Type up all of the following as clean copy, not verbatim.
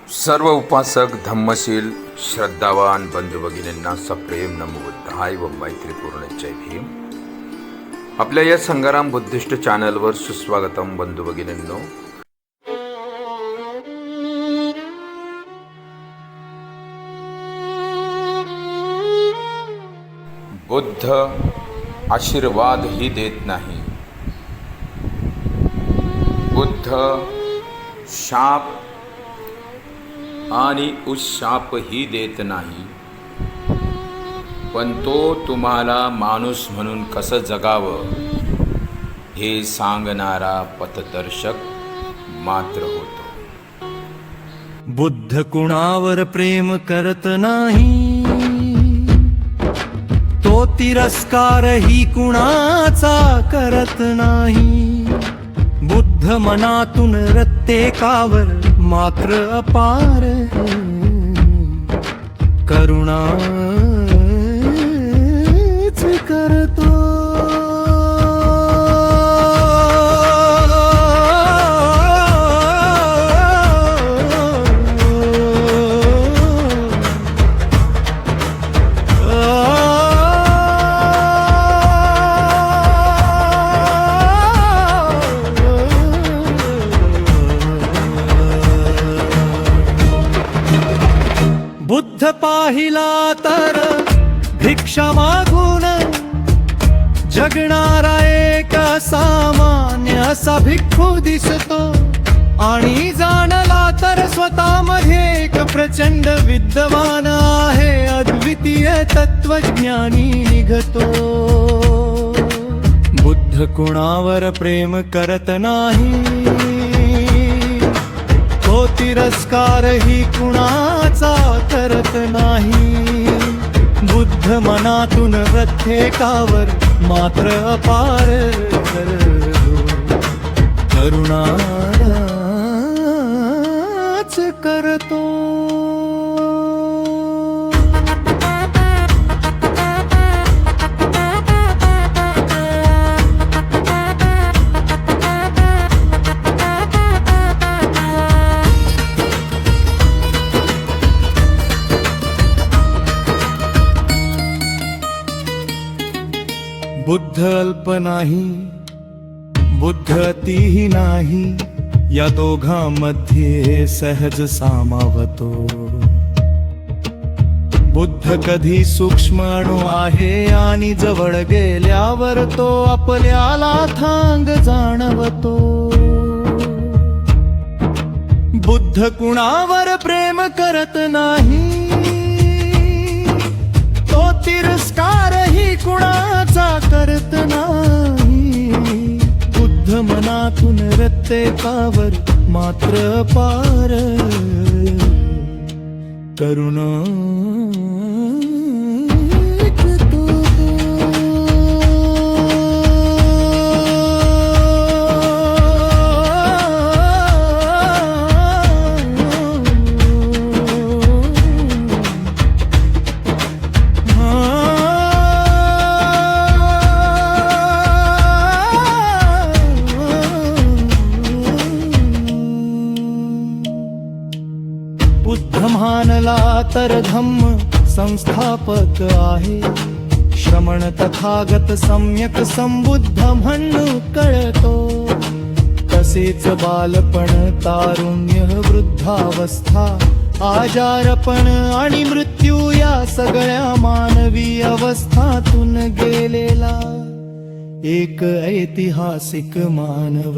सर्व उपासक धम्मशील श्रद्धावान बंधू भगिनींना सप्रेम नमोबुद्धाय व मैत्रीपूर्ण जय भीम. आपल्या या संग्राम बुद्धिस्ट चॅनलवर सुस्वागतम बंधू भगिनींनो. बुद्ध आशीर्वाद ही देत नाही. बुद्ध शाप आणि उशाप ही देत नाही, पण तो तुम्हाला माणूस म्हणून कसं जगावं हे सांगणारा पथदर्शक मात्र होतो. बुद्ध कुणावर प्रेम करत नाही, तो तिरस्कारही कुणाचा करत नाही. बुद्ध मनातून प्रत्येकावर मात्र अपार करुणाच करतो. बुद्ध पाहिला तर भिक्षा मागून जगणारा एक सामान्य असा भिक्खू दिसतो, आणि जाणला तर स्वतःमध्ये एक प्रचंड विद्वान आहे, अद्वितीय तत्वज्ञानी निघतो. बुद्ध कुणावर प्रेम करत नाही, तो तिरस्कारही कुणाचा करत नाही. बुद्ध मनातून प्रत्येकावर मात्र अपार करुणाच करतो. बुद्ध अल्प नाही, बुद्ध अतिही नाही, या दोघांमध्ये सहज सामावतो. बुद्ध कधी सूक्ष्म अणु आहे, आणि जवळ गेल्यावर तो आपल्याला थांग जाणवतो. बुद्ध कुणावर प्रेम करत नाही, तो तिरस्कारही कुणाचा करत नाही. बुद्ध मनातून प्रत्येकावर मात्र पार करुणा मानला तर धम्म संस्थापक आहे. श्रमण तथागत सम्यक संबुद्ध म्हणून कळतो. तसेच बालपण, तारुण्य, वृद्धावस्था, आजारपण आणि मृत्यू या सगळ्या मानवी अवस्थातून गेलेला एक ऐतिहासिक मानव.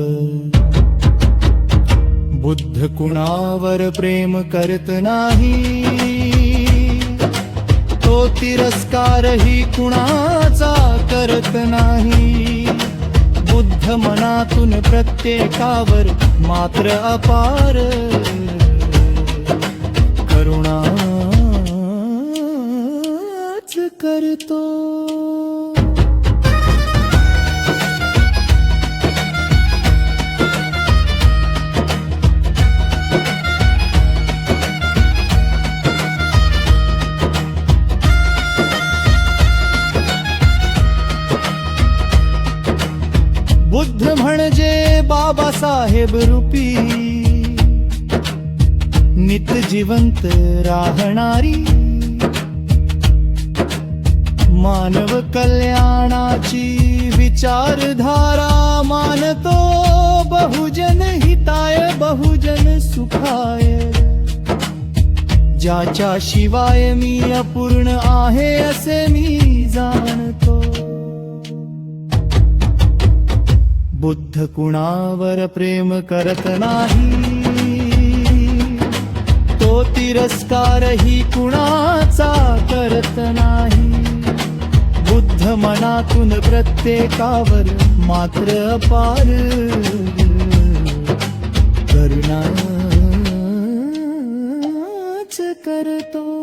बुद्ध कुणावर प्रेम करत नाही, तो तिरस्कारही कुणाचा करत नाही. बुद्ध मनातून प्रत्येकावर मात्र अपार करुणाच करतो. बुद्ध म्हणजे बाबासाहेब रूपी नित जिवंत राहणारी, मानव कल्याणाची विचारधारा मानतो, बहुजन हिताय बहुजन सुखाय, ज्याच्या शिवाय मी अपूर्ण आहे असे मी जाणतो. बुद्ध कुणावर प्रेम करत नाही, तो तिरस्कारही कुणाचा करत नाही. बुद्ध मनातून प्रत्येकावर मात्र अपार करुणाच करतो.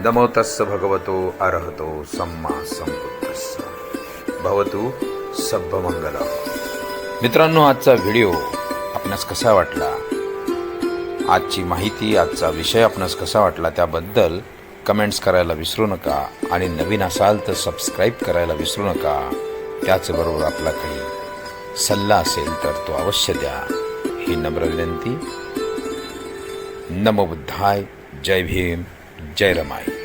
नमो तस्स भगवतो अरहतो सम्मा संबुद्धस्स भवतु सब्बमंगलम. मित्रांनो, आजचा व्हिडिओ आपणास कसा वाटला, आजची माहिती, आजचा विषय आपणास कसा वाटला त्याबद्दल कमेंट्स करायला विसरू नका. आणि नवीन असाल तर सबस्क्राईब करायला विसरू नका. त्याचबरोबर आपला काही सल्ला असेल तर तो अवश्य द्या, ही नम्र विनंती. नमो बुद्धाय. जय भीम. जय रमाई.